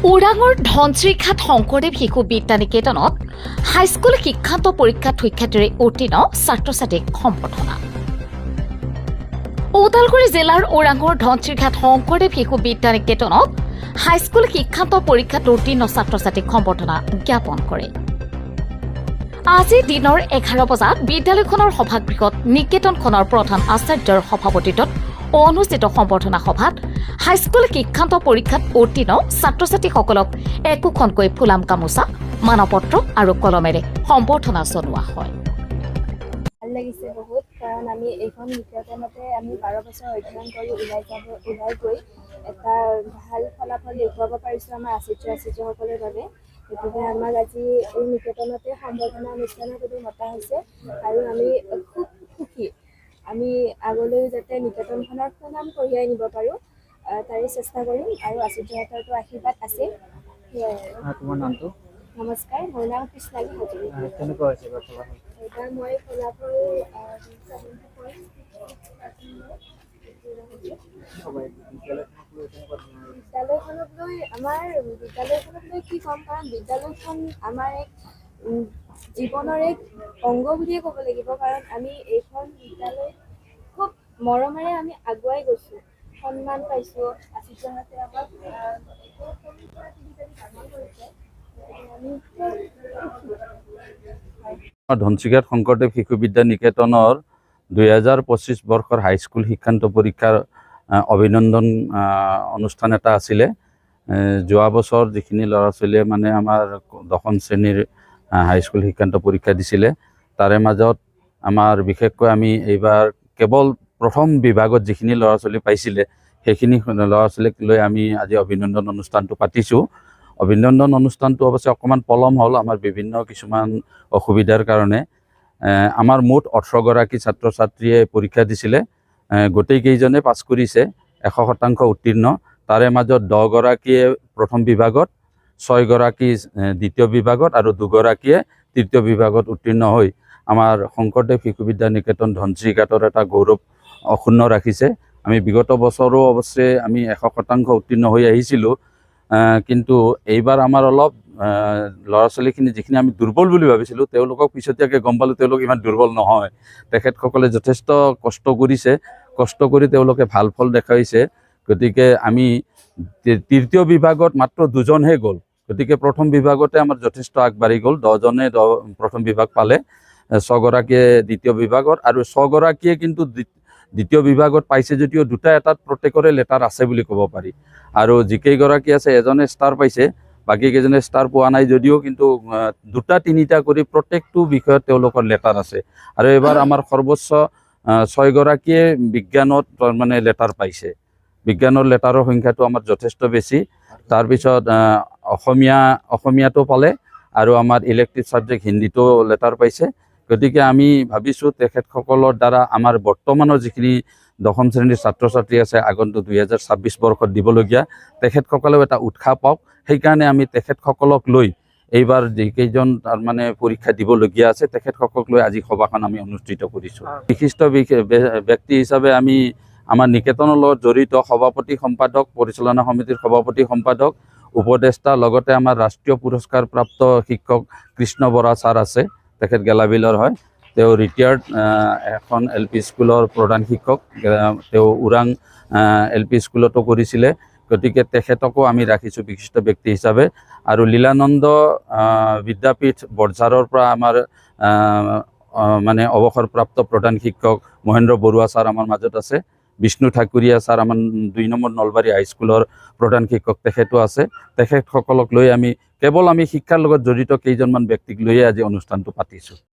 ওৰাঙৰ ধনশ্ৰীঘাট শংকৰদেৱ শিশু বিদ্যা নিকেতনত হাইস্কুল শিক্ষান্ত পৰীক্ষাত সুখ্যাতিৰে উত্তীৰ্ণ ছাত্ৰ ছাত্ৰীক সম্বৰ্ধনা। ওদালগুৰি জিলাৰ ওৰাঙৰ ধনশ্ৰীঘাট শংকৰদেৱ শিশু বিদ্যা নিকেতনত হাইস্কুল শিক্ষান্ত পৰীক্ষাত উত্তীৰ্ণ ছাত্ৰ ছাত্ৰীক সম্বৰ্ধনা জ্ঞাপন কৰে। আজি দিনৰ 11 বজাত বিদ্যালয়খনৰ সভাগৃহত নিকেতনখনৰ প্ৰধান আচাৰ্যৰ সভাপতিত্বত অনুষ্ঠিত সম্বৰ্ধনা সভাত হাইস্কুল শিক্ষান্ত পৰীক্ষাত উত্তীৰ্ণ ছাত্ৰ ছাত্ৰীসকলক একোখনকৈ ফুলাম গামোচা, মানপত্ৰ আৰু কলমেৰে সম্বৰ্ধনা জনোৱা হয়। ভাল লাগিছে বহুত, কাৰণ আমি এইখন নিকেতনতে আমি 12 বছৰ অধ্যয়ন কৰি ওলাই গৈ এটা ভাল ফলাফল দেখুৱাব পাৰিছোঁ আমাৰ আচাৰ্যসকলৰ বাবে। গতিকে আমাক আজি এই নিকেতনতে সম্বৰ্ধনা অনুষ্ঠানৰ বাবে মতা হৈছে আৰু আমি খুব সুখী। আমি আগলৈও যাতে নিকেতনখনৰ সুনাম কঢ়িয়াই নিব পাৰোঁ তাৰে চেষ্টা কৰিম আৰু আচাৰ্যহঁতৰতো আশীৰ্বাদ আছে। তোমাৰ নামটো? নমস্কাৰ, মোৰ নাম কৃষ্ণালী হাজৰিকা। কেনেকুৱা হৈছে ফলাফল? এইবাৰ মই ফলাফল বিদ্যালয়খনক লৈ কি ক'ম, কাৰণ বিদ্যালয়খন আমাৰ এক জীৱনৰ এক অংগ বুলিয়ে ক'ব লাগিব, কাৰণ আমি এইখন বিদ্যালয় খুব মৰমেৰে আমি আগুৱাই গৈছোঁ, সন্মান পাইছোঁ। আচাৰ্যহঁতে আমাক ধনশ্ৰীঘাট শংকৰদেৱ শিশু বিদ্যা নিকেতনৰ 2025 বৰ্ষৰ হাইস্কুল শিক্ষান্ত পৰীক্ষাৰ অভিনন্দন অনুষ্ঠান এটা আছিলে। যোৱা বছৰ যিখিনি ল'ৰা ছোৱালীয়ে মানে আমাৰ 10ম শ্ৰেণীৰ হাইস্কুল শিক্ষান্ত পৰীক্ষা দিছিলে, তাৰে মাজত আমাৰ বিশেষকৈ আমি এইবাৰ কেৱল প্ৰথম বিভাগত যিখিনি ল'ৰা ছোৱালী পাইছিলে সেইখিনি ল'ৰা ছোৱালীক লৈ আমি আজি অভিনন্দন অনুষ্ঠানটো পাতিছোঁ। অভিনন্দন অনুষ্ঠানটো অৱশ্যে অকণমান পলম হ'ল, আমাৰ বিভিন্ন কিছুমান অসুবিধাৰ কাৰণে। আমাৰ মুঠ 18গৰাকী ছাত্ৰ ছাত্ৰীয়ে পৰীক্ষা দিছিলে। গোটেইকেইজনে পাছ কৰিছে, 100% উত্তীৰ্ণ। তাৰে মাজত 10গৰাকীয়ে প্ৰথম বিভাগত, 6গৰাকী দ্বিতীয় বিভাগত আৰু 2গৰাকীয়ে তৃতীয় বিভাগত উত্তীৰ্ণ হৈ আমাৰ শংকৰদেৱ শিশু বিদ্যা নিকেতন ধনশ্ৰীঘাটৰ এটা গৌৰৱ অক্ষুণ্ণ ৰাখিছে। আমি বিগত বছৰো অৱশ্যে আমি 100% উত্তীৰ্ণ হৈ আহিছিলোঁ, কিন্তু এইবাৰ আমাৰ অলপ ল'ৰা ছোৱালীখিনি যিখিনি আমি দুৰ্বল বুলি ভাবিছিলোঁ তেওঁলোকক পিছতীয়াকৈ গম পালোঁ তেওঁলোক ইমান দুৰ্বল নহয়। তেখেতসকলে যথেষ্ট কষ্ট কৰিছে, কষ্ট কৰি তেওঁলোকে ভাল ফল দেখাইছে। গতিকে আমি তৃতীয় বিভাগত মাত্ৰ 2জনহে গ'ল, গতিকে প্ৰথম বিভাগতে আমাৰ যথেষ্ট আগবাঢ়ি গ'ল। 10জনে প্ৰথম বিভাগ পালে, 6গৰাকীয়ে দ্বিতীয় বিভাগত আৰু 6গৰাকীয়ে কিন্তু দ্বিতীয় বিভাগত পাইছে যদিও দুটা এটাত প্ৰত্যেকৰে লেটাৰ আছে বুলি ক'ব পাৰি। আৰু যিকেইগৰাকী আছে এজনে ষ্টাৰ পাইছে, বাকীকেইজনে ষ্টাৰ পোৱা নাই যদিও কিন্তু 2-3টা কৰি প্ৰত্যেকটো বিষয়ত তেওঁলোকৰ লেটাৰ আছে। আৰু এইবাৰ আমাৰ সৰ্বোচ্চ 6গৰাকীয়ে বিজ্ঞানত মানে লেটাৰ পাইছে। বিজ্ঞানৰ লেটাৰৰ সংখ্যাটো আমাৰ যথেষ্ট বেছি। তাৰপিছত অসমীয়াটো পালে আৰু আমাৰ ইলেক্টিভ ছাবজেক্ট হিন্দীটো লেটাৰ পাইছে। গতিকে আমি ভাবিছোঁ তেখেতসকলৰ দ্বাৰা আমাৰ বৰ্তমানৰ যিখিনি 10ম শ্ৰেণীৰ ছাত্ৰ ছাত্ৰী আছে আগন্তুক 2026 বৰ্ষত দিবলগীয়া, তেখেতসকলেও এটা উৎসাহ পাওক। সেইকাৰণে আমি তেখেতসকলক লৈ এইবাৰ যিকেইজন তাৰমানে পৰীক্ষা দিবলগীয়া আছে তেখেতসকলক লৈ আজি সভাখন আমি অনুষ্ঠিত কৰিছোঁ। বিশিষ্ট ব্যক্তি হিচাপে আমি আমাৰ নিকেতনৰ লগত জড়িত সভাপতি সম্পাদক, পৰিচালনা সমিতিৰ সভাপতি সম্পাদক, উপদেষ্টা, লগতে আমাৰ ৰাষ্ট্ৰীয় পুৰস্কাৰ প্ৰাপ্ত শিক্ষক কৃষ্ণ বৰা ছাৰ আছে, তেখেত গেলাবিলৰ হয়। তেওঁ ৰিটায়াৰ্ড এখন LP স্কুলৰ প্ৰধান শিক্ষক, তেওঁ ওৰাং LP স্কুলতো কৰিছিলে। গতিকে তেখেতকো আমি ৰাখিছোঁ বিশিষ্ট ব্যক্তি হিচাপে। আৰু লীলানন্দ বিদ্যাপীঠ বৰঝাৰৰ পৰা আমাৰ মানে অৱসৰপ্ৰাপ্ত প্ৰধান শিক্ষক মহেন্দ্ৰ বৰুৱা ছাৰ আমাৰ মাজত আছে। বিষ্ণু ঠাকুৰীয়া ছাৰ আমাৰ 2 নম্বৰ নলবাৰী হাইস্কুলৰ প্ৰধান শিক্ষক, তেখেতো আছে। তেখেতসকলক লৈ আমি কেৱল শিক্ষাৰ লগত জড়িত কেইজনমান ব্যক্তিক লৈয়ে আজি অনুষ্ঠানটো পাতিছোঁ।